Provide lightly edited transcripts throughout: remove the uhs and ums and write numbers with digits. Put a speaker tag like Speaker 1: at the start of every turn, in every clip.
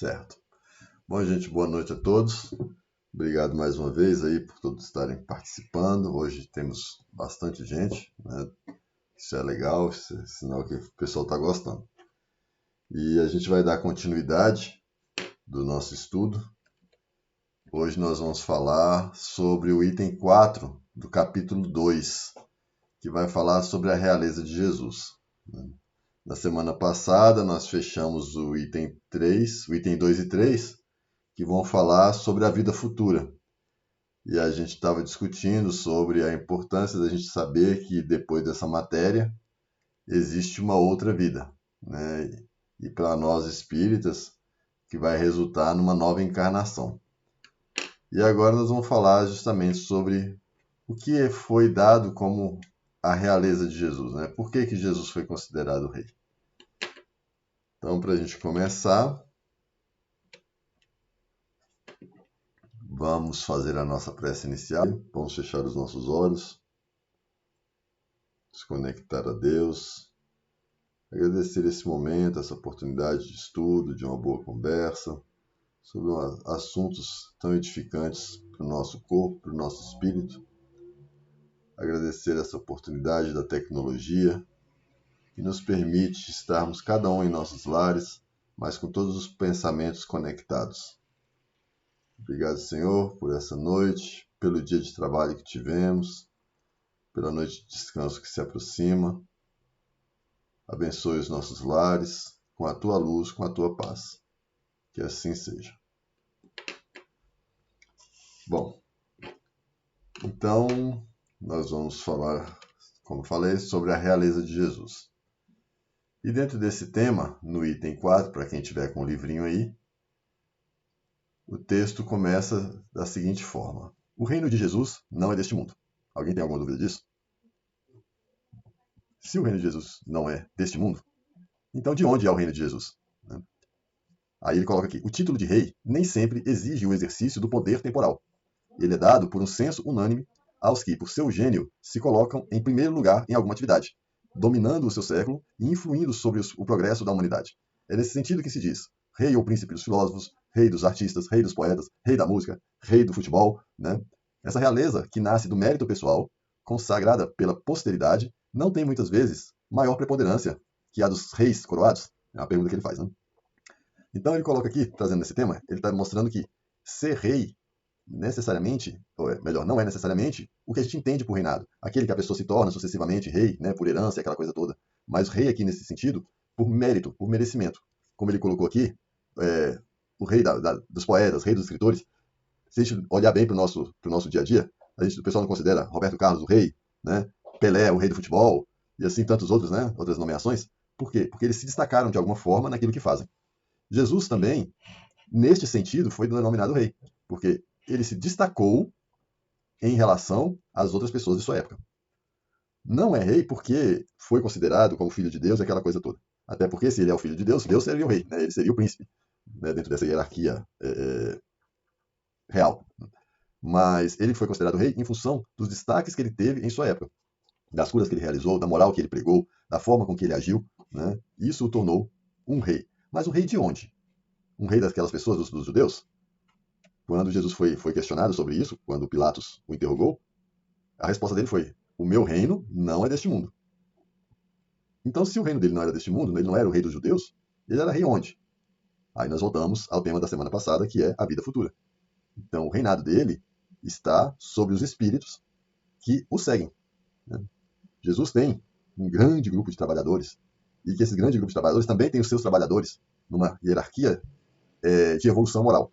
Speaker 1: Certo. Bom, gente, boa noite a todos. Obrigado mais uma vez aí por todos estarem participando. Hoje temos bastante gente, né? Isso é legal, isso é sinal que o pessoal está gostando. E a gente vai dar continuidade do nosso estudo. Hoje nós vamos falar sobre o item 4 do capítulo 2, que vai falar sobre a realeza de Jesus. Na semana passada nós fechamos o item 3, o item 2 e 3, que vão falar sobre a vida futura. E a gente estava discutindo sobre a importância da gente saber que depois dessa matéria existe uma outra vida, né? E para nós espíritas, que vai resultar numa nova encarnação. E agora nós vamos falar justamente sobre o que foi dado como a realeza de Jesus, né? Por que Jesus foi considerado rei? Então, para a gente começar, vamos fazer a nossa prece inicial. Vamos fechar os nossos olhos, se conectar a Deus, agradecer esse momento, essa oportunidade de estudo, de uma boa conversa sobre assuntos tão edificantes para o nosso corpo, para o nosso espírito. Agradecer essa oportunidade da tecnologia que nos permite estarmos cada um em nossos lares, mas com todos os pensamentos conectados. Obrigado, Senhor, por essa noite, pelo dia de trabalho que tivemos, pela noite de descanso que se aproxima. Abençoe os nossos lares com a Tua luz, com a Tua paz. Que assim seja. Bom, então nós vamos falar, como falei, sobre a realeza de Jesus. E dentro desse tema, no item 4, para quem tiver com o livrinho aí, o texto começa da seguinte forma: o reino de Jesus não é deste mundo. Alguém tem alguma dúvida disso? Se o reino de Jesus não é deste mundo, então de onde é o reino de Jesus? Aí ele coloca aqui: o título de rei nem sempre exige o exercício do poder temporal. Ele é dado por um senso unânime aos que, por seu gênio, se colocam em primeiro lugar em alguma atividade, dominando o seu século e influindo sobre o progresso da humanidade. É nesse sentido que se diz: rei ou príncipe dos filósofos, rei dos artistas, rei dos poetas, rei da música, rei do futebol, né? Essa realeza, que nasce do mérito pessoal, consagrada pela posteridade, não tem muitas vezes maior preponderância que a dos reis coroados. É uma pergunta que ele faz, né? Então ele coloca aqui, trazendo esse tema, ele está mostrando que ser rei necessariamente, ou melhor, não é necessariamente o que a gente entende por reinado. Aquele que a pessoa se torna sucessivamente rei, né, por herança, aquela coisa toda. Mas rei aqui nesse sentido, por mérito, por merecimento. Como ele colocou aqui, o rei dos poetas, rei dos escritores. Se a gente olhar bem para o nosso dia a dia, o pessoal não considera Roberto Carlos o rei, né, Pelé o rei do futebol, e assim tantos outros, né, outras nomeações. Por quê? Porque eles se destacaram de alguma forma naquilo que fazem. Jesus também, neste sentido, foi denominado rei, porque ele se destacou em relação às outras pessoas de sua época. Não é rei porque foi considerado como filho de Deus e aquela coisa toda. Até porque, se ele é o filho de Deus, Deus seria o rei, né? Ele seria o príncipe, né? Dentro dessa hierarquia real. Mas ele foi considerado rei em função dos destaques que ele teve em sua época, das curas que ele realizou, da moral que ele pregou, da forma com que ele agiu, né? Isso o tornou um rei. Mas um rei de onde? Um rei daquelas pessoas, dos judeus? Quando Jesus foi questionado sobre isso, quando Pilatos o interrogou, a resposta dele foi: o meu reino não é deste mundo. Então, se o reino dele não era deste mundo, ele não era o rei dos judeus, ele era rei onde? Aí nós voltamos ao tema da semana passada, que é a vida futura. Então, o reinado dele está sobre os espíritos que o seguem, né? Jesus tem um grande grupo de trabalhadores, e que esse grande grupo de trabalhadores também tem os seus trabalhadores numa hierarquia de evolução moral.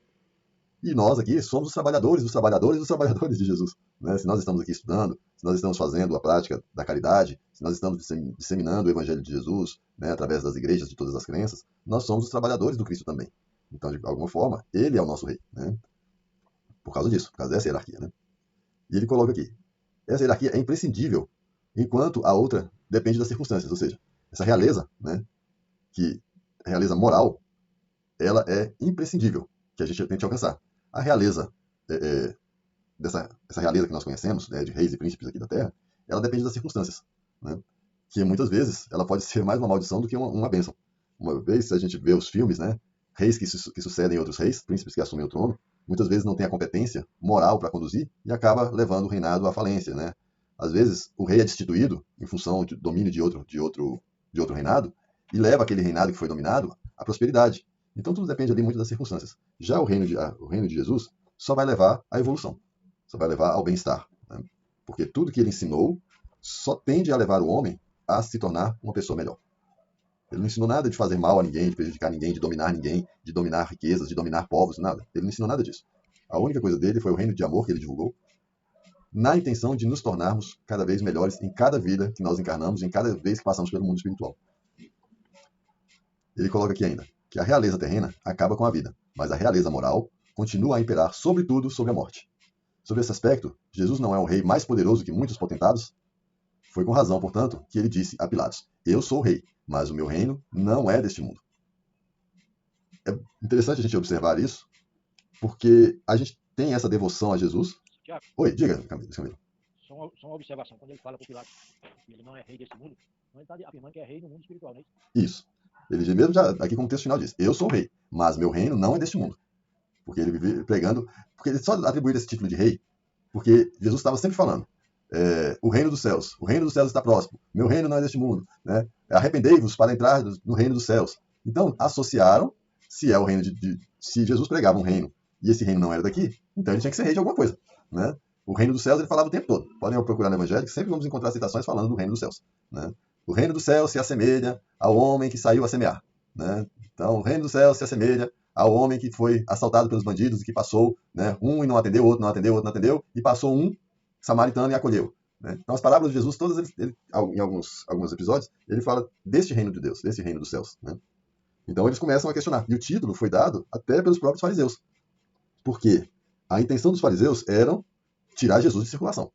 Speaker 1: E nós aqui somos os trabalhadores dos trabalhadores dos trabalhadores de Jesus, né? Se nós estamos aqui estudando, se nós estamos fazendo a prática da caridade, se nós estamos disseminando o Evangelho de Jesus, né, através das igrejas de todas as crenças, nós somos os trabalhadores do Cristo também. Então, de alguma forma, ele é o nosso rei, né? Por causa disso, por causa dessa hierarquia, né? E ele coloca aqui: essa hierarquia é imprescindível, enquanto a outra depende das circunstâncias. Ou seja, essa realeza, né, que a realeza moral, ela é imprescindível que a gente tente alcançar. A realeza, essa realeza que nós conhecemos, né, de reis e príncipes aqui da Terra, ela depende das circunstâncias, né? Que muitas vezes ela pode ser mais uma maldição do que uma bênção. Uma vez, se a gente vê os filmes, né, reis que sucedem outros reis, príncipes que assumem o trono, muitas vezes não têm a competência moral para conduzir e acaba levando o reinado à falência, né? Às vezes o rei é destituído em função do domínio de outro reinado e leva aquele reinado que foi dominado à prosperidade. Então tudo depende ali muito das circunstâncias. Já o reino de Jesus só vai levar à evolução, só vai levar ao bem-estar, né? Porque tudo que ele ensinou só tende a levar o homem a se tornar uma pessoa melhor. Ele não ensinou nada de fazer mal a ninguém, de prejudicar ninguém, de dominar riquezas, de dominar povos, nada. Ele não ensinou nada disso. A única coisa dele foi o reino de amor que ele divulgou, na intenção de nos tornarmos cada vez melhores em cada vida que nós encarnamos, em cada vez que passamos pelo mundo espiritual. Ele coloca aqui ainda que a realeza terrena acaba com a vida, mas a realeza moral continua a imperar sobretudo sobre a morte. Sobre esse aspecto, Jesus não é o rei mais poderoso que muitos potentados? Foi com razão, portanto, que ele disse a Pilatos: eu sou o rei, mas o meu reino não é deste mundo. É interessante a gente observar isso, porque a gente tem essa devoção a Jesus.
Speaker 2: Tiago,
Speaker 1: Oi, diga, Camilo.
Speaker 2: só uma observação. Quando ele fala para o Pilatos que ele não é rei desse mundo, não ele está afirmando que é rei no mundo espiritual, não é isso?
Speaker 1: Isso. Ele mesmo já, aqui como texto final diz, eu sou o rei, mas meu reino não é deste mundo. Porque ele vive pregando, porque ele só atribuir esse título de rei, porque Jesus estava sempre falando, o reino dos céus está próximo, meu reino não é deste mundo, né? Arrependei-vos para entrar no reino dos céus. Então, associaram, se é o reino se Jesus pregava um reino, e esse reino não era daqui, então ele tinha que ser rei de alguma coisa, né? O reino dos céus ele falava o tempo todo. Podem procurar no Evangelho, que sempre vamos encontrar citações falando do reino dos céus, né? O reino dos céus se assemelha ao homem que saiu a semear, né? Então, o reino dos céus se assemelha ao homem que foi assaltado pelos bandidos e que passou, né, um e não atendeu, outro não atendeu, outro não atendeu, e passou um samaritano e acolheu, né? Então, as parábolas de Jesus, todas em alguns episódios, ele fala deste reino de Deus, desse reino dos céus, né? Então, eles começam a questionar. E o título foi dado até pelos próprios fariseus. Porque a intenção dos fariseus era tirar Jesus de circulação,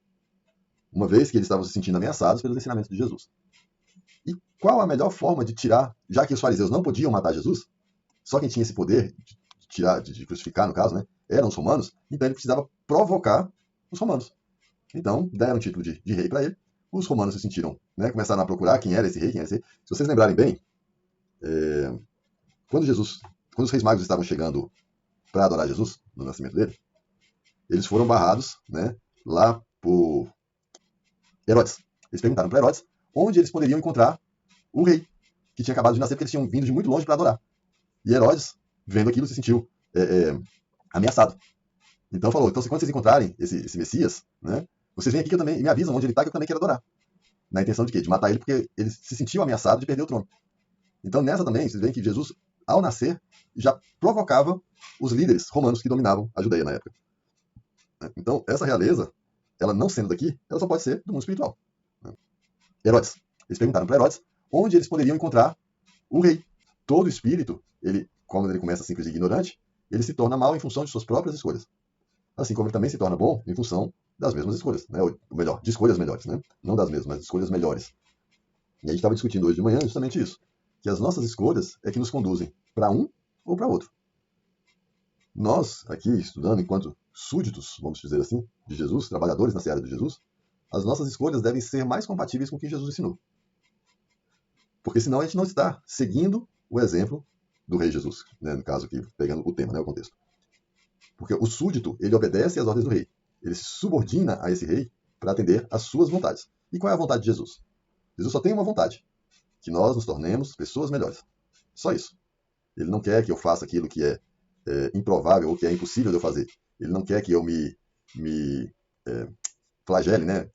Speaker 1: uma vez que eles estavam se sentindo ameaçados pelos ensinamentos de Jesus. E qual a melhor forma de tirar, já que os fariseus não podiam matar Jesus, só quem tinha esse poder de tirar, de crucificar, no caso, né, eram os romanos, então ele precisava provocar os romanos. Então, deram o título de rei para ele, os romanos se sentiram, né, começaram a procurar quem era esse rei, quem era esse rei. Se vocês lembrarem bem, quando os reis magos estavam chegando para adorar Jesus, no nascimento dele, eles foram barrados, né, lá por Herodes. Eles perguntaram para Herodes onde eles poderiam encontrar o rei que tinha acabado de nascer, porque eles tinham vindo de muito longe para adorar. E Herodes, vendo aquilo, se sentiu ameaçado. Então falou, então quando vocês encontrarem esse Messias, né, vocês vêm aqui que eu também, e me avisam onde ele está, que eu também quero adorar. Na intenção de quê? De matar ele, porque ele se sentiu ameaçado de perder o trono. Então nessa também, vocês veem que Jesus, ao nascer, já provocava os líderes romanos que dominavam a Judeia na época. Então essa realeza, ela não sendo daqui, ela só pode ser do mundo espiritual. Herodes. Eles perguntaram para Herodes onde eles poderiam encontrar o rei. Todo espírito, quando ele começa simples e ignorante, ele se torna mal em função de suas próprias escolhas. Assim como ele também se torna bom em função das mesmas escolhas, né? Ou melhor, de escolhas melhores, né? Não das mesmas, mas de escolhas melhores. E a gente estava discutindo hoje de manhã justamente isso, que as nossas escolhas é que nos conduzem para um ou para outro. Nós, aqui, estudando enquanto súditos, vamos dizer assim, de Jesus, trabalhadores na seara de Jesus, as nossas escolhas devem ser mais compatíveis com o que Jesus ensinou. Porque senão a gente não está seguindo o exemplo do rei Jesus, né? No caso aqui, pegando o tema, né, o contexto. Porque o súdito, ele obedece às ordens do rei. Ele se subordina a esse rei para atender às suas vontades. E qual é a vontade de Jesus? Jesus só tem uma vontade, que nós nos tornemos pessoas melhores. Só isso. Ele não quer que eu faça aquilo que é improvável ou que é impossível de eu fazer. Ele não quer que eu me flagele, né,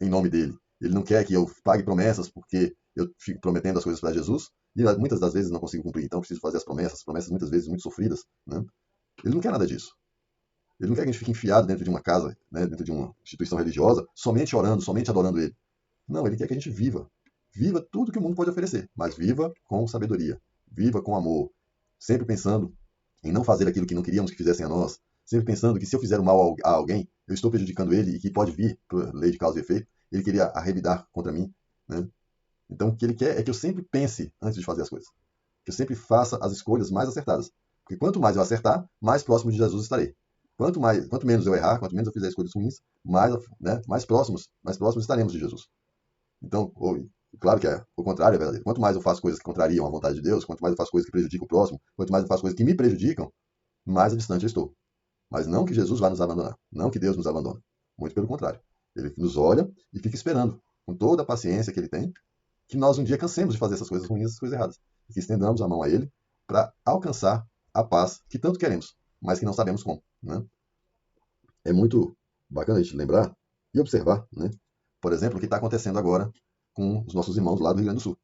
Speaker 1: em nome dele. Ele não quer que eu pague promessas porque eu fico prometendo as coisas para Jesus e muitas das vezes não consigo cumprir, então preciso fazer as promessas muitas vezes muito sofridas, né? Ele não quer nada disso. Ele não quer que a gente fique enfiado dentro de uma casa, né, dentro de uma instituição religiosa, somente orando, somente adorando ele. Não, ele quer que a gente viva. Viva tudo que o mundo pode oferecer, mas viva com sabedoria, viva com amor, sempre pensando em não fazer aquilo que não queríamos que fizessem a nós, sempre pensando que se eu fizer o mal a alguém, eu estou prejudicando ele e que pode vir por lei de causa e efeito, ele queria arrevidar contra mim, né? Então o que ele quer é que eu sempre pense antes de fazer as coisas, que eu sempre faça as escolhas mais acertadas, porque quanto mais eu acertar, mais próximo de Jesus estarei. Quanto menos eu errar, quanto menos eu fizer escolhas ruins, mais próximos estaremos de Jesus. Então, Claro que o contrário é verdadeiro. Quanto mais eu faço coisas que contrariam a vontade de Deus, quanto mais eu faço coisas que prejudicam o próximo, quanto mais eu faço coisas que me prejudicam, mais distante eu estou. Mas não que Jesus vá nos abandonar, não que Deus nos abandone. Muito pelo contrário. Ele nos olha e fica esperando, com toda a paciência que ele tem, que nós um dia cansemos de fazer essas coisas ruins, essas coisas erradas. E que estendamos a mão a ele para alcançar a paz que tanto queremos, mas que não sabemos como. Né? É muito bacana a gente lembrar e observar, né? Por exemplo, o que está acontecendo agora com os nossos irmãos lá do Rio Grande do Sul.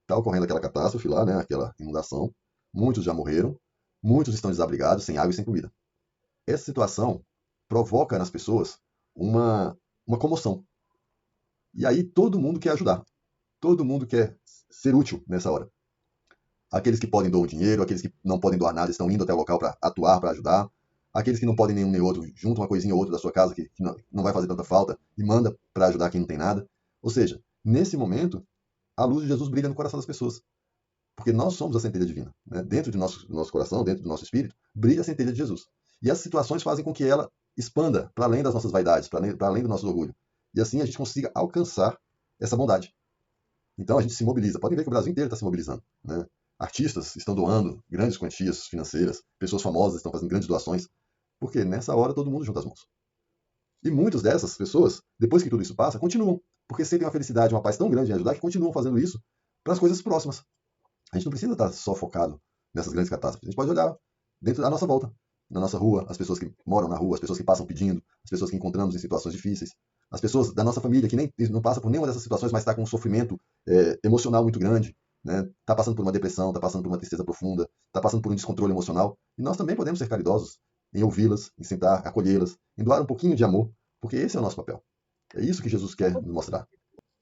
Speaker 1: Está ocorrendo aquela catástrofe lá, né? Aquela inundação. Muitos já morreram, muitos estão desabrigados, sem água e sem comida. Essa situação provoca nas pessoas uma comoção. E aí todo mundo quer ajudar. Todo mundo quer ser útil nessa hora. Aqueles que podem doam dinheiro, aqueles que não podem doar nada estão indo até o local para atuar, para ajudar. Aqueles que não podem nenhum nem outro, juntam uma coisinha ou outra da sua casa que não vai fazer tanta falta e manda para ajudar quem não tem nada. Ou seja, nesse momento, a luz de Jesus brilha no coração das pessoas. Porque nós somos a centelha divina. Né? Dentro de nosso coração, dentro do nosso espírito, brilha a centelha de Jesus. E essas situações fazem com que ela expanda para além das nossas vaidades, para além do nosso orgulho. E assim a gente consiga alcançar essa bondade. Então a gente se mobiliza. Podem ver que o Brasil inteiro está se mobilizando. Né? Artistas estão doando grandes quantias financeiras, pessoas famosas estão fazendo grandes doações, porque nessa hora todo mundo junta as mãos. E muitas dessas pessoas, depois que tudo isso passa, continuam, porque sentem uma felicidade, uma paz tão grande em ajudar, que continuam fazendo isso para as coisas próximas. A gente não precisa estar só focado nessas grandes catástrofes. A gente pode olhar dentro da nossa volta, na nossa rua, as pessoas que moram na rua, as pessoas que passam pedindo, as pessoas que encontramos em situações difíceis, as pessoas da nossa família que nem não passa por nenhuma dessas situações, mas está com um sofrimento emocional muito grande, né? Está passando por uma depressão, está passando por uma tristeza profunda, está passando por um descontrole emocional. E nós também podemos ser caridosos em ouvi-las, em sentar, acolhê-las, em doar um pouquinho de amor, porque esse é o nosso papel. É isso que Jesus quer nos mostrar.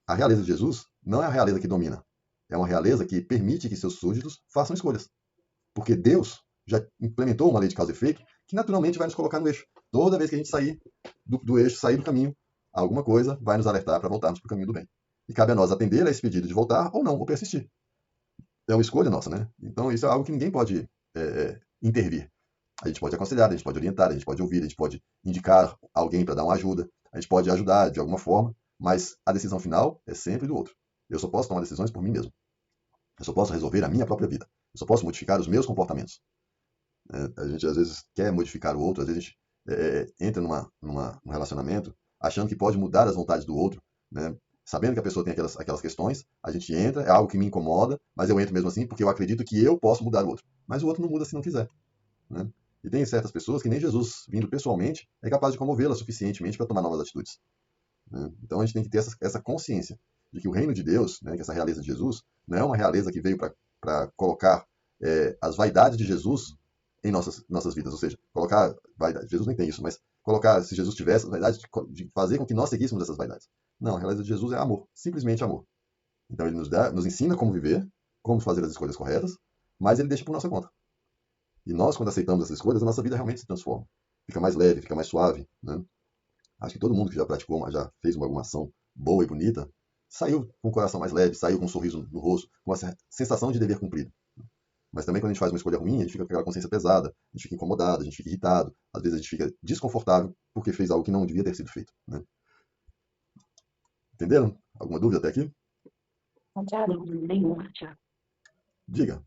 Speaker 1: A realeza de Jesus não é a realeza que domina, é uma realeza que permite que seus súditos façam escolhas. Porque Deus já implementou uma lei de causa e efeito que naturalmente vai nos colocar no eixo. Toda vez que a gente sair do eixo, sair do caminho, alguma coisa vai nos alertar para voltarmos para o caminho do bem. E cabe a nós atender a esse pedido de voltar ou não, ou persistir. É uma escolha nossa, né? Então isso é algo que ninguém pode intervir. A gente pode aconselhar, a gente pode orientar, a gente pode ouvir, a gente pode indicar alguém para dar uma ajuda, a gente pode ajudar de alguma forma, mas a decisão final é sempre do outro. Eu só posso tomar decisões por mim mesmo. Eu só posso resolver a minha própria vida. Eu só posso modificar os meus comportamentos. A gente às vezes quer modificar o outro, às vezes a gente entra num relacionamento achando que pode mudar as vontades do outro, né? Sabendo que a pessoa tem aquelas questões, a gente entra, é algo que me incomoda, mas eu entro mesmo assim porque eu acredito que eu posso mudar o outro. Mas o outro não muda se não quiser. Né? E tem certas pessoas que nem Jesus, vindo pessoalmente, é capaz de comovê-las suficientemente para tomar novas atitudes. Né? Então a gente tem que ter essa consciência de que o reino de Deus, né, que essa realeza de Jesus, não é uma realeza que veio para colocar as vaidades de Jesus em nossas vidas, ou seja, colocar vaidade. Jesus nem tem isso, mas colocar, se Jesus tivesse a vaidade de fazer com que nós seguíssemos essas vaidades. Não, a realeza de Jesus é amor, simplesmente amor. Então ele nos ensina como viver, como fazer as escolhas corretas, mas ele deixa por nossa conta. E nós, quando aceitamos essas escolhas, a nossa vida realmente se transforma. Fica mais leve, fica mais suave. Né? Acho que todo mundo que já praticou, já fez alguma ação boa e bonita, saiu com o coração mais leve, saiu com um sorriso no rosto, com essa sensação de dever cumprido. Mas também quando a gente faz uma escolha ruim, a gente fica com aquela consciência pesada, a gente fica incomodado, a gente fica irritado, às vezes a gente fica desconfortável porque fez algo que não devia ter sido feito. Né? Entenderam? Alguma dúvida até aqui?
Speaker 3: Tiago, nenhuma, Tiago.
Speaker 1: Diga.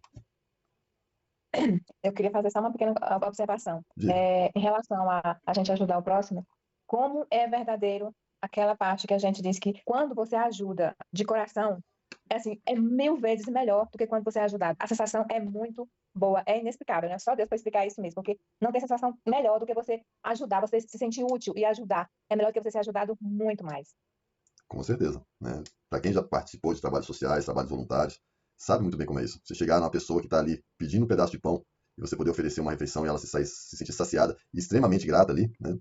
Speaker 3: Eu queria fazer só uma pequena observação.
Speaker 1: Diga.
Speaker 3: Em relação a gente ajudar o próximo, como é verdadeiro aquela parte que a gente diz que quando você ajuda de coração, é 1000 vezes melhor do que quando você é ajudado. A sensação é muito boa, é inexplicável, né? Só Deus para explicar isso mesmo, porque não tem sensação melhor do que você ajudar, você se sentir útil e ajudar. É melhor do que você ser ajudado muito mais.
Speaker 1: Com certeza. Né? Para quem já participou de trabalhos sociais, trabalhos voluntários, sabe muito bem como é isso. Você chegar numa pessoa que está ali pedindo um pedaço de pão e você poder oferecer uma refeição e ela se sentir saciada e extremamente grata ali, né?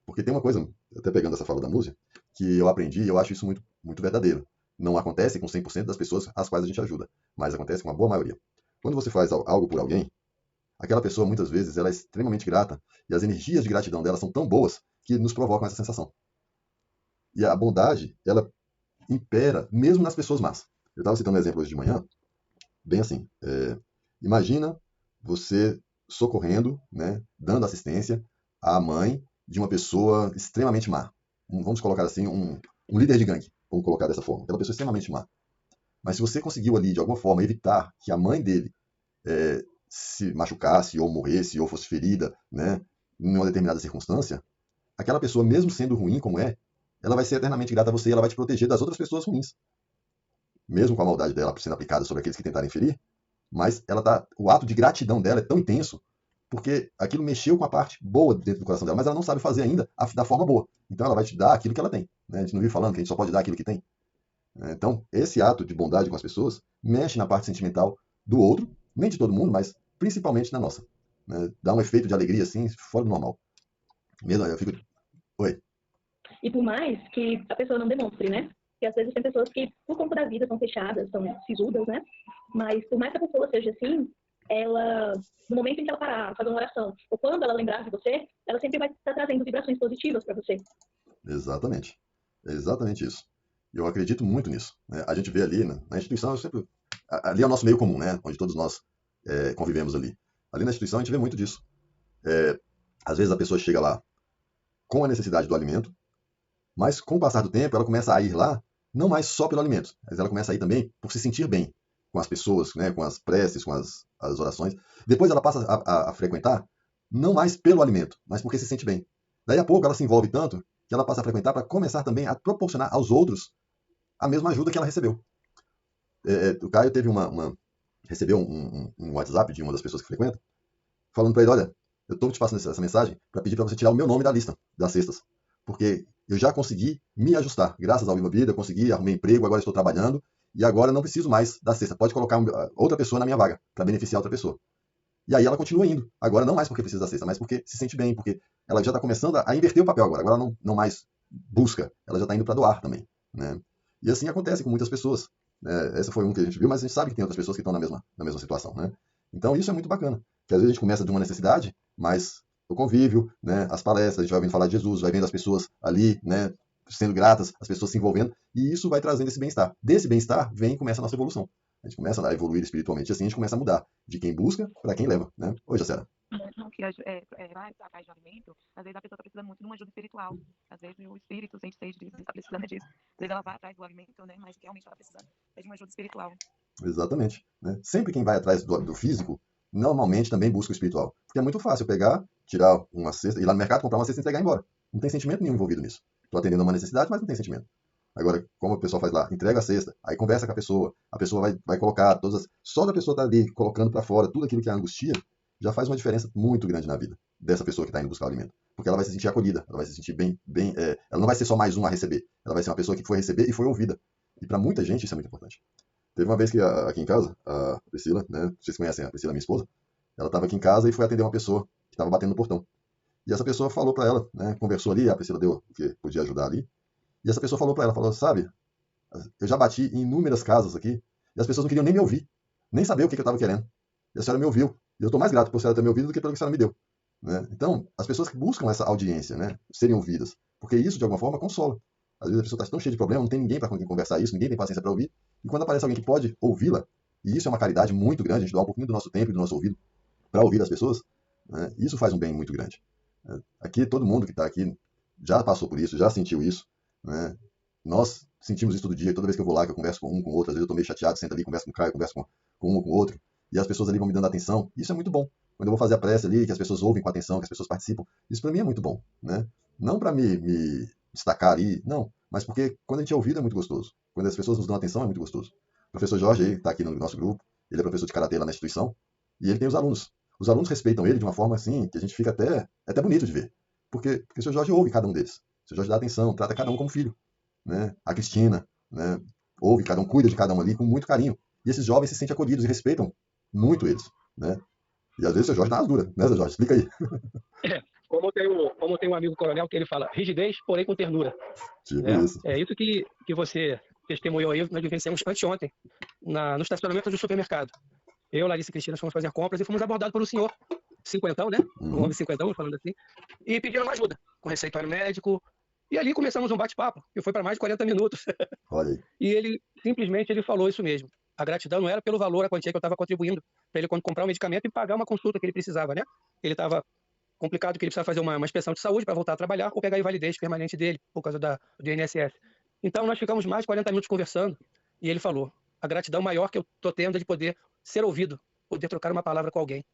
Speaker 1: Porque tem uma coisa, até pegando essa fala da música, que eu aprendi e eu acho isso muito, muito verdadeiro. Não acontece com 100% das pessoas às quais a gente ajuda, mas acontece com a boa maioria. Quando você faz algo por alguém, aquela pessoa muitas vezes ela é extremamente grata e as energias de gratidão dela são tão boas que nos provocam essa sensação. E a bondade, ela impera mesmo nas pessoas más. Eu estava citando um exemplo hoje de manhã, bem assim. Imagina você socorrendo, né, dando assistência à mãe de uma pessoa extremamente má. Vamos colocar assim, um líder de gangue. vamos colocar dessa forma, aquela pessoa é extremamente má. Mas se você conseguiu ali, de alguma forma, evitar que a mãe dele se machucasse, ou morresse, ou fosse ferida, né, em uma determinada circunstância, aquela pessoa, mesmo sendo ruim como ela vai ser eternamente grata a você e ela vai te proteger das outras pessoas ruins. Mesmo com a maldade dela sendo aplicada sobre aqueles que tentarem ferir, mas o ato de gratidão dela é tão intenso, porque aquilo mexeu com a parte boa dentro do coração dela, mas ela não sabe fazer ainda da forma boa. Então ela vai te dar aquilo que ela tem. Né? A gente não vive falando que a gente só pode dar aquilo que tem. Então, esse ato de bondade com as pessoas mexe na parte sentimental do outro, nem de todo mundo, mas principalmente na nossa. Né? Dá um efeito de alegria, assim, fora do normal. Mesmo, eu fico... Oi.
Speaker 4: E por mais que a pessoa não demonstre, né? Porque às vezes tem pessoas que, por conta da vida, são fechadas, são sisudas, né? Mas por mais que a pessoa seja assim, ela, no momento em que ela parar, fazer uma oração, ou quando ela lembrar de você, ela sempre vai estar trazendo vibrações positivas para você.
Speaker 1: Exatamente. É exatamente isso. Eu acredito muito nisso. Né? A gente vê ali, na instituição, ali é o nosso meio comum, né? Onde todos nós convivemos ali. Ali na instituição a gente vê muito disso. Às vezes a pessoa chega lá com a necessidade do alimento, mas com o passar do tempo ela começa a ir lá, não mais só pelo alimento, mas ela começa a ir também por se sentir bem com as pessoas, né? Com as preces, com as orações. Depois ela passa a frequentar, não mais pelo alimento, mas porque se sente bem. Daí a pouco ela se envolve tanto que ela passa a frequentar para começar também a proporcionar aos outros a mesma ajuda que ela recebeu. O Caio recebeu um WhatsApp de uma das pessoas que frequenta, falando para ele, olha, eu estou te passando essa mensagem para pedir para você tirar o meu nome da lista das cestas, porque eu já consegui me ajustar, graças ao Viva Vida, eu consegui, arrumei emprego, agora estou trabalhando, e agora não preciso mais da cesta, pode colocar outra pessoa na minha vaga, para beneficiar outra pessoa. E aí ela continua indo, agora não mais porque precisa da cesta, mas porque se sente bem, porque ela já está começando a inverter o papel agora ela não mais busca, ela já está indo para doar também. Né? E assim acontece com muitas pessoas. Essa foi um que a gente viu, mas a gente sabe que tem outras pessoas que estão na mesma situação. Né? Então isso é muito bacana, que às vezes a gente começa de uma necessidade, mas o convívio, né, as palestras, a gente vai ouvindo falar de Jesus, vai vendo as pessoas ali, né, sendo gratas, as pessoas se envolvendo, e isso vai trazendo esse bem-estar. Desse bem-estar vem e começa a nossa evolução. A gente começa a evoluir espiritualmente, e assim a gente começa a mudar de quem busca para quem leva. Né? Oi, Jacera.
Speaker 5: Que vai atrás de alimento, às vezes a pessoa está precisando muito de uma ajuda espiritual. Às vezes o espírito sente sede disso, está precisando disso. Às vezes ela vai atrás do alimento, né, mas realmente ela precisa de uma ajuda espiritual.
Speaker 1: Exatamente. Né? Sempre quem vai atrás do físico, normalmente também busca o espiritual. Porque é muito fácil pegar, tirar uma cesta, ir lá no mercado, comprar uma cesta e entregar embora. Não tem sentimento nenhum envolvido nisso. Estou atendendo a uma necessidade, mas não tem sentimento. Agora, como o pessoal faz lá, entrega a cesta, aí conversa com a pessoa vai colocar só da pessoa estar ali colocando para fora tudo aquilo que a angustia, já faz uma diferença muito grande na vida dessa pessoa que está indo buscar o alimento. Porque ela vai se sentir acolhida, ela vai se sentir bem ela não vai ser só mais um a receber, ela vai ser uma pessoa que foi receber e foi ouvida. E para muita gente isso é muito importante. Teve uma vez que aqui em casa, a Priscila, né, vocês conhecem a Priscila, minha esposa, ela estava aqui em casa e foi atender uma pessoa que estava batendo no portão. E essa pessoa falou para ela, né, conversou ali, a Priscila deu o que podia ajudar ali, e essa pessoa falou para ela, falou, sabe, eu já bati em inúmeras casas aqui, e as pessoas não queriam nem me ouvir, nem saber o que eu estava querendo. E a senhora me ouviu, e eu estou mais grato por a senhora ter me ouvido do que pelo que a senhora me deu. Né? Então, as pessoas que buscam essa audiência, né, serem ouvidas, porque isso, de alguma forma, consola. Às vezes a pessoa está tão cheia de problema, não tem ninguém para com quem conversar isso, ninguém tem paciência para ouvir, e quando aparece alguém que pode ouvi-la, e isso é uma caridade muito grande, a gente dá um pouquinho do nosso tempo e do nosso ouvido para ouvir as pessoas, né, isso faz um bem muito grande. Aqui, todo mundo que está aqui já passou por isso, já sentiu isso, né? Nós sentimos isso todo dia, toda vez que eu vou lá, que eu converso com um, com o outro, às vezes eu tô meio chateado, sento ali, converso com o Caio, converso com um ou com o outro, e as pessoas ali vão me dando atenção, isso é muito bom. Quando eu vou fazer a prece ali, que as pessoas ouvem com atenção, que as pessoas participam, isso para mim é muito bom, né? Não para me destacar ali, não, mas porque quando a gente é ouvido é muito gostoso, quando as pessoas nos dão atenção é muito gostoso. O professor Jorge aí, está aqui no nosso grupo, ele é professor de karatê lá na instituição, e ele tem os alunos. Os alunos respeitam ele de uma forma assim, que a gente fica até bonito de ver, porque o professor Jorge ouve cada um deles, o professor Jorge dá atenção, trata cada um como filho. Né? A Cristina, né? Ouve cada um, cuida de cada um ali com muito carinho. E esses jovens se sentem acolhidos e respeitam muito eles. Né? E às vezes o seu Jorge dá umas duras, né, seu Jorge? Explica aí.
Speaker 2: Como tem um amigo coronel que ele fala, rigidez, porém com ternura.
Speaker 1: Tipo isso.
Speaker 2: É isso que você testemunhou aí, nós vivenciamos anteontem, no estacionamento do supermercado. Eu, Larissa e Cristina fomos fazer compras e fomos abordados por um senhor, cinquentão, né? Um homem cinquentão, falando assim, e pedindo uma ajuda, com receituário médico. E ali começamos um bate-papo, que foi para mais de 40 minutos.
Speaker 1: Olha aí.
Speaker 2: E ele simplesmente falou isso mesmo. A gratidão não era pelo valor, a quantia que eu estava contribuindo para ele comprar um medicamento e pagar uma consulta que ele precisava, né? Ele estava complicado, que ele precisava fazer uma inspeção de saúde para voltar a trabalhar ou pegar a invalidez permanente dele, por causa do INSS. Então, nós ficamos mais de 40 minutos conversando e ele falou: a gratidão maior que eu estou tendo é de poder ser ouvido, poder trocar uma palavra com alguém.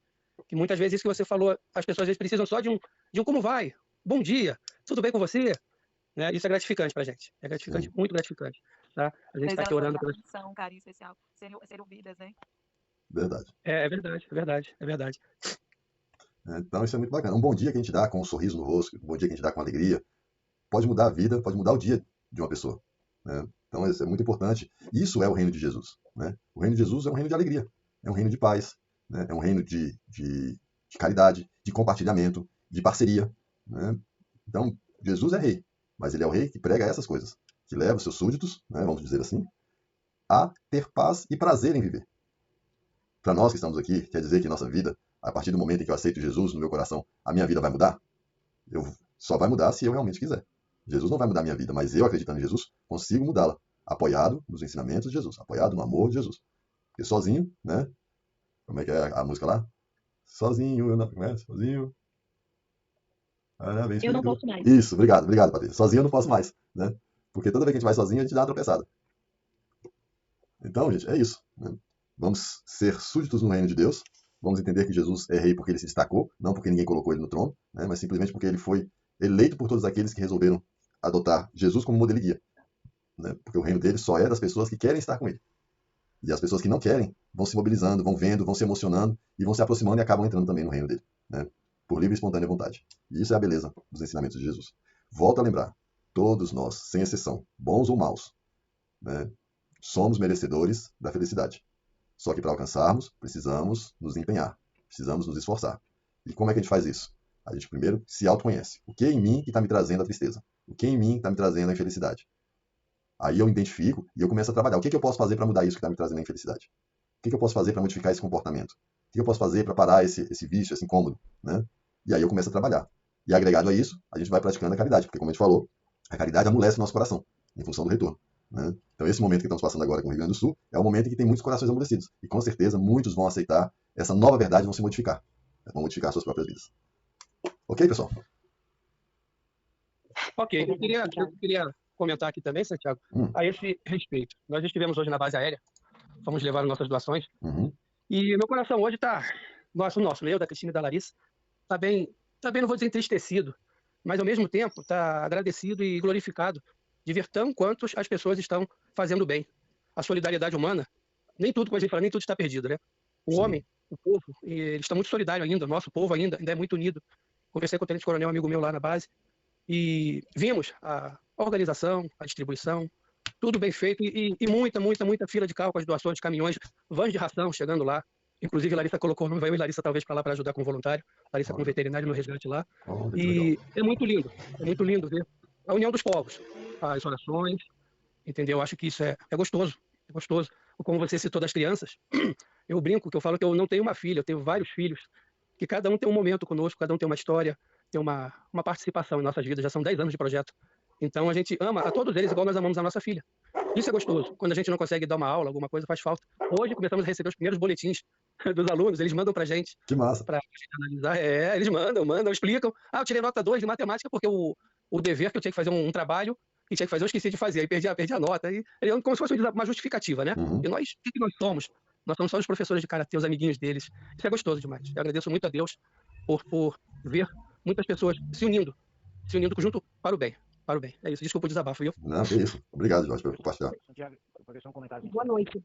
Speaker 2: Que muitas vezes isso que você falou, as pessoas às vezes precisam só de um como vai, bom dia, tudo bem com você? Né? Isso é gratificante para a gente. É gratificante,
Speaker 1: Sim,
Speaker 2: muito gratificante. Tá? A gente está aqui orando pelas.
Speaker 5: Atenção, um carinho especial, ser ouvidas, né?
Speaker 1: verdade.
Speaker 2: É verdade, é verdade, é verdade.
Speaker 1: Então isso é muito bacana. Um bom dia que a gente dá com um sorriso no rosto, um bom dia que a gente dá com alegria, pode mudar a vida, pode mudar o dia de uma pessoa. Né? Então isso é muito importante. Isso é o reino de Jesus. Né? O reino de Jesus é um reino de alegria, é um reino de paz, né? É um reino de caridade, de compartilhamento, de parceria. Né? Então Jesus é rei, mas ele é o rei que prega essas coisas, que leva os seus súditos, né, vamos dizer assim, a ter paz e prazer em viver. Para nós que estamos aqui, quer dizer que nossa vida, a partir do momento em que eu aceito Jesus no meu coração, a minha vida vai mudar? Eu só vai mudar se eu realmente quiser. Jesus não vai mudar a minha vida, mas eu, acreditando em Jesus, consigo mudá-la, apoiado nos ensinamentos de Jesus, apoiado no amor de Jesus. Porque sozinho, né? Como é que é a música lá? Sozinho, eu não. Como é? Sozinho. Parabéns,
Speaker 4: Eu não
Speaker 1: Espírito.
Speaker 4: posso mais.
Speaker 1: Isso, obrigado, Patrícia. Sozinho eu não posso mais, né? Porque toda vez que a gente vai sozinho, a gente dá uma tropeçada. Então, gente, é isso. Né? Vamos ser súditos no reino de Deus. Vamos entender que Jesus é rei porque ele se destacou, não porque ninguém colocou ele no trono, né? Mas simplesmente porque ele foi eleito por todos aqueles que resolveram adotar Jesus como modelo e guia. Né? Porque o reino dele só é das pessoas que querem estar com ele. E as pessoas que não querem vão se mobilizando, vão vendo, vão se emocionando e vão se aproximando e acabam entrando também no reino dele. Né? Por livre e espontânea vontade. E isso é a beleza dos ensinamentos de Jesus. Volto a lembrar, todos nós, sem exceção, bons ou maus, né, somos merecedores da felicidade. Só que para alcançarmos, precisamos nos empenhar, precisamos nos esforçar. E como é que a gente faz isso? A gente primeiro se autoconhece. O que é em mim que está me trazendo a tristeza? O que é em mim que está me trazendo a infelicidade? Aí eu identifico e eu começo a trabalhar. O que é que eu posso fazer para mudar isso que está me trazendo a infelicidade? O que é que eu posso fazer para modificar esse comportamento? O que é que eu posso fazer para parar esse vício, esse incômodo? Né? E aí eu começo a trabalhar. E agregado a isso, a gente vai praticando a caridade, porque como a gente falou, a caridade amolece o nosso coração, em função do retorno. Né? Então esse momento que estamos passando agora com o Rio Grande do Sul é um momento em que tem muitos corações amolecidos. E com certeza muitos vão aceitar essa nova verdade e vão se modificar. Vão modificar suas próprias vidas. Ok, pessoal?
Speaker 2: Ok, eu queria comentar aqui também, Santiago, a esse respeito. Nós estivemos hoje na base aérea, fomos levar nossas doações, e meu coração hoje está, meu, da Cristina e da Larissa, está bem, não vou dizer entristecido, mas ao mesmo tempo está agradecido e glorificado de ver tão quantos as pessoas estão fazendo bem. A solidariedade humana, nem tudo, como a gente fala, nem tudo está perdido, né? O homem, o povo, ele está muito solidário ainda, o nosso povo ainda é muito unido. Conversei com o tenente-coronel, amigo meu lá na base, e vimos a organização, a distribuição, tudo bem feito e muita fila de carro com as doações de caminhões, vans de ração chegando lá. Inclusive, Larissa colocou o nome, vai eu e Larissa talvez para lá para ajudar com voluntário. Larissa com veterinário no resgate lá. E é muito lindo ver a união dos povos, as orações, entendeu? Acho que isso é gostoso, é gostoso. Como você citou das crianças, eu brinco que eu falo que eu não tenho uma filha, eu tenho vários filhos, que cada um tem um momento conosco, cada um tem uma história, tem uma participação em nossas vidas, já são 10 anos de projeto. Então a gente ama a todos eles igual nós amamos a nossa filha. Isso é gostoso. Quando a gente não consegue dar uma aula, alguma coisa faz falta. Hoje começamos a receber os primeiros boletins dos alunos, eles mandam pra gente.
Speaker 1: Que massa.
Speaker 2: Pra gente analisar. Eles mandam, explicam. Eu tirei nota 2 de matemática porque o dever que eu tinha que fazer um trabalho e tinha que fazer, eu esqueci de fazer, aí perdi a nota. E como se fosse uma justificativa, né? E nós, o que nós somos? Nós somos só os professores de karatê, os amiguinhos deles. Isso é gostoso demais. Eu agradeço muito a Deus por ver muitas pessoas se unindo junto para o bem. Para o bem. É isso. Desculpa o desabafo, viu?
Speaker 1: Não, que isso. Obrigado, Jorge, por compartilhar.
Speaker 6: Santiago, eu vou deixar um comentário.
Speaker 7: Boa noite,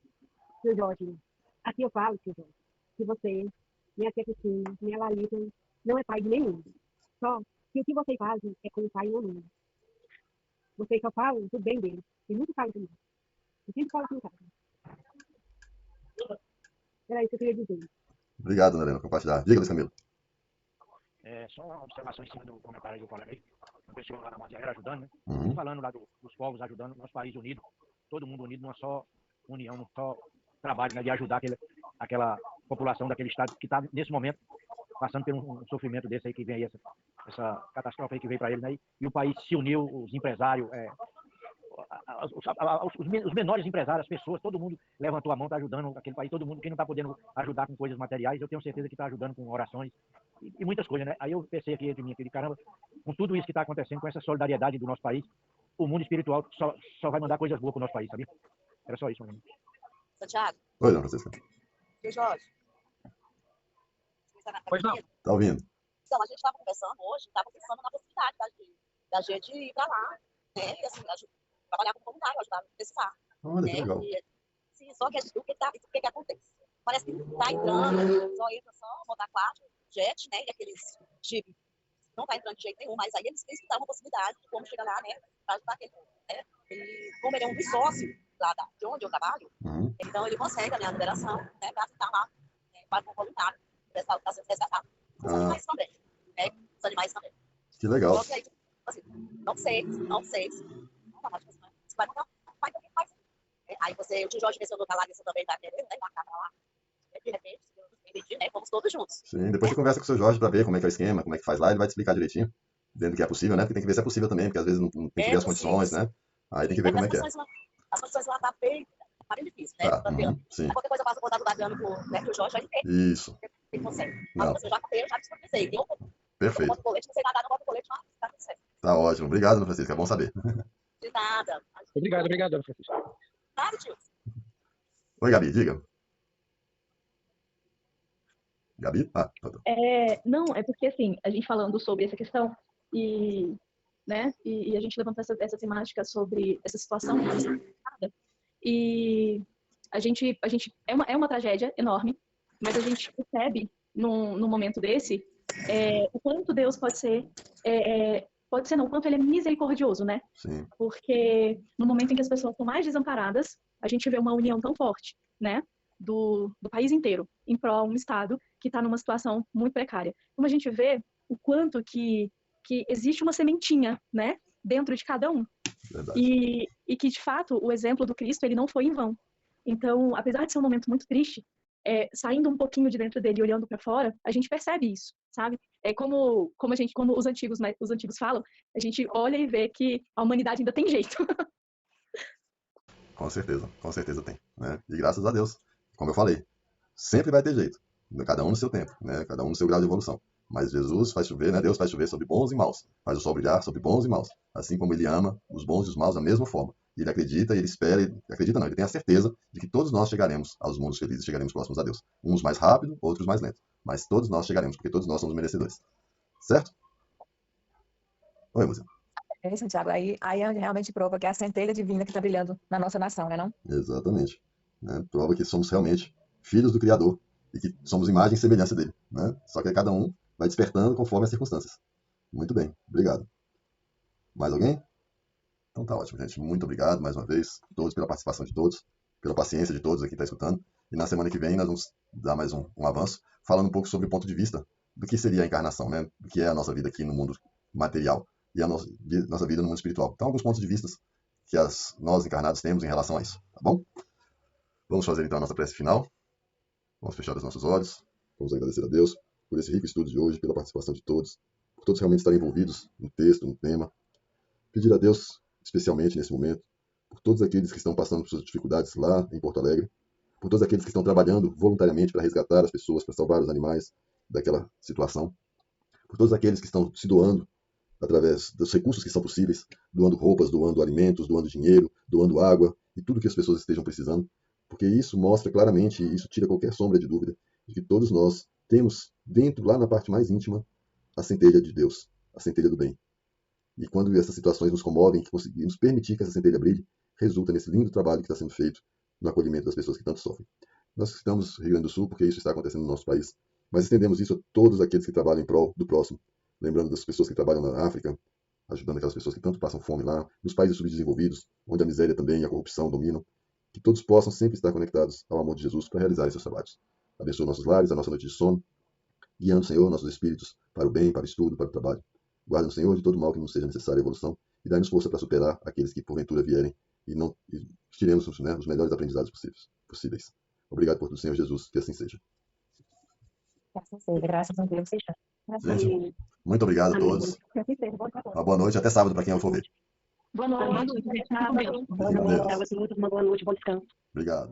Speaker 7: seu Jorge. Aqui eu falo, seu Jorge, que você, minha tia Cristina, minha Lalita, não é pai de nenhum. Só que o que vocês fazem é como pai e aluno. Vocês só falam do bem dele. Vocês nunca falam comigo. Eu sempre falo aqui em casa. Era isso que eu queria dizer.
Speaker 1: Obrigado, Ana Helena, por compartilhar. Diga, Luiz Camilo.
Speaker 6: Só uma observação em cima do comentário do colega aí. Uma pessoa lá na base aérea ajudando, né? Falando lá dos povos ajudando, nosso país unido, todo mundo unido numa só união, num só trabalho, né, de ajudar aquela população daquele estado que está, nesse momento, passando por um sofrimento desse aí que vem aí, essa catástrofe aí que veio para ele, né? E o país se uniu, os empresários, os menores empresários, as pessoas, todo mundo levantou a mão, está ajudando aquele país, todo mundo, quem não está podendo ajudar com coisas materiais, eu tenho certeza que está ajudando com orações e muitas coisas, né? Aí eu pensei aqui entre mim, caramba, com tudo isso que está acontecendo, com essa solidariedade do nosso país, o mundo espiritual só vai mandar coisas boas pro nosso país, sabia? Era só isso, mano.
Speaker 8: Santiago.
Speaker 1: Oi, dona Francisca.
Speaker 8: E Jorge?
Speaker 2: Pois não.
Speaker 1: Tá ouvindo?
Speaker 8: Então, a gente estava conversando hoje, estava pensando na possibilidade da gente ir para lá, né? E assim, trabalhar como voluntário, ajudar a precisar.
Speaker 1: Olha,
Speaker 8: né?
Speaker 1: que legal.
Speaker 8: Sim, só que o que acontece? Parece que está entrando, só entra só botar 4 jet, né? E aqueles jeep não está entrando de jeito nenhum, mas aí eles estudaram uma possibilidade de como chegar lá, né? Para ajudar aquele povo, né? E como ele é um dos sócios lá de onde eu trabalho, então ele consegue a minha liberação, né? Para ficar lá, né, para o voluntário, o pessoal está sendo resgatado. Os animais também, né? Os animais também.
Speaker 1: Que legal.
Speaker 8: Só que aí, assim, não sei. Não vai mais, né? Você vai montar, vai também faz. Aí o tio Jorge mencionou que a Larissa também está querendo, né? Embarcar para lá. De repente, se eu entendi, né? Vamos todos juntos.
Speaker 1: Sim, depois você conversa com o seu Jorge para ver como é que é o esquema, como é que faz lá, ele vai te explicar direitinho, dentro do que é possível, né? Porque tem que ver se é possível também, porque às vezes não tem que ver as condições, né? Aí tem que ver como é que é.
Speaker 8: As condições lá tá bem difícil, né?
Speaker 1: Tá, sim.
Speaker 8: Qualquer coisa eu passo a contar do Dagano pro tio Jorge, aí tem.
Speaker 1: Isso.
Speaker 8: Ele consegue.
Speaker 1: Não.
Speaker 8: Mas eu já disponibilizei.
Speaker 1: Perfeito.
Speaker 8: Eu boto colete, não sei nadar, não boto colete, mas tá tudo certo.
Speaker 1: Tá ótimo. Obrigado, dona Francisca. É bom saber.
Speaker 8: De nada.
Speaker 2: Obrigado, dona Francisca.
Speaker 8: Nada, tio.
Speaker 1: Oi, Gabi, diga. Gabi? Ah, tá.
Speaker 4: Não, é porque assim, a gente falando sobre essa questão e, né, e a gente levantou essa temática sobre essa situação e a gente é uma tragédia enorme, mas a gente percebe num momento desse o quanto Deus pode ser não, o quanto ele é misericordioso, né?
Speaker 1: Sim.
Speaker 4: Porque no momento em que as pessoas estão mais desamparadas, a gente vê uma união tão forte, né? Do país inteiro, em prol de um Estado que está numa situação muito precária. Como a gente vê o quanto que existe uma sementinha, né, dentro de cada um.
Speaker 1: Verdade.
Speaker 4: E que, de fato, o exemplo do Cristo, ele não foi em vão. Então, apesar de ser um momento muito triste, saindo um pouquinho de dentro dele e olhando para fora, a gente percebe isso, sabe? É como os antigos falam, a gente olha e vê que a humanidade ainda tem jeito.
Speaker 1: Com certeza tem, né? E graças a Deus, como eu falei, sempre vai ter jeito, cada um no seu tempo, né? Cada um no seu grau de evolução. Mas Jesus faz chover, né? Deus faz chover sobre bons e maus, faz o sol brilhar sobre bons e maus, assim como ele ama os bons e os maus da mesma forma. Ele acredita, ele espera, ele tem a certeza de que todos nós chegaremos aos mundos felizes, chegaremos próximos a Deus. Uns mais rápido, outros mais lento, mas todos nós chegaremos, porque todos nós somos merecedores. Certo? Oi, Múzia.
Speaker 3: Santiago, aí é onde realmente prova que é a centelha divina que está brilhando na nossa nação, né, não?
Speaker 1: Exatamente. Né? Prova que somos realmente filhos do Criador e que somos imagem e semelhança dele, né? Só que cada um vai despertando conforme as circunstâncias. Muito bem, obrigado. Mais alguém? Então tá ótimo, gente. Muito obrigado mais uma vez, todos, pela participação de todos, pela paciência de todos aqui que está escutando. E na semana que vem nós vamos dar mais um avanço, falando um pouco sobre o ponto de vista do que seria a encarnação, né? Do que é a nossa vida aqui no mundo material e a nossa vida no mundo espiritual. Então, alguns pontos de vista que nós encarnados temos em relação a isso, tá bom? Vamos fazer então a nossa prece final. Vamos fechar os nossos olhos. Vamos agradecer a Deus por esse rico estudo de hoje, pela participação de todos, por todos realmente estarem envolvidos no texto, no tema. Pedir a Deus, especialmente nesse momento, por todos aqueles que estão passando por suas dificuldades lá em Porto Alegre, por todos aqueles que estão trabalhando voluntariamente para resgatar as pessoas, para salvar os animais daquela situação, por todos aqueles que estão se doando através dos recursos que são possíveis, doando roupas, doando alimentos, doando dinheiro, doando água e tudo que as pessoas estejam precisando, porque isso mostra claramente, e isso tira qualquer sombra de dúvida, de que todos nós temos dentro, lá na parte mais íntima, a centelha de Deus, a centelha do bem. E quando essas situações nos comovem, que conseguimos permitir que essa centelha brilhe, resulta nesse lindo trabalho que está sendo feito no acolhimento das pessoas que tanto sofrem. Nós estamos no Rio Grande do Sul porque isso está acontecendo no nosso país, mas estendemos isso a todos aqueles que trabalham em prol do próximo, lembrando das pessoas que trabalham na África, ajudando aquelas pessoas que tanto passam fome lá, nos países subdesenvolvidos, onde a miséria também e a corrupção dominam, que todos possam sempre estar conectados ao amor de Jesus para realizar esses trabalhos. Abençoe nossos lares, a nossa noite de sono, guiando, Senhor, nossos espíritos para o bem, para o estudo, para o trabalho. Guarda-nos, Senhor, de todo mal que nos seja necessária a evolução e dá-nos força para superar aqueles que porventura vierem e tiremos os melhores aprendizados possíveis. Obrigado por tudo, Senhor Jesus, que assim seja.
Speaker 3: Graças a Deus.
Speaker 1: Gente, muito obrigado a todos. Uma boa noite, até sábado para quem eu for ver.
Speaker 4: Boa noite.
Speaker 3: Boa noite.
Speaker 1: Fiquem com Deus.
Speaker 7: Muito boa noite, bom descanso.
Speaker 1: Obrigado.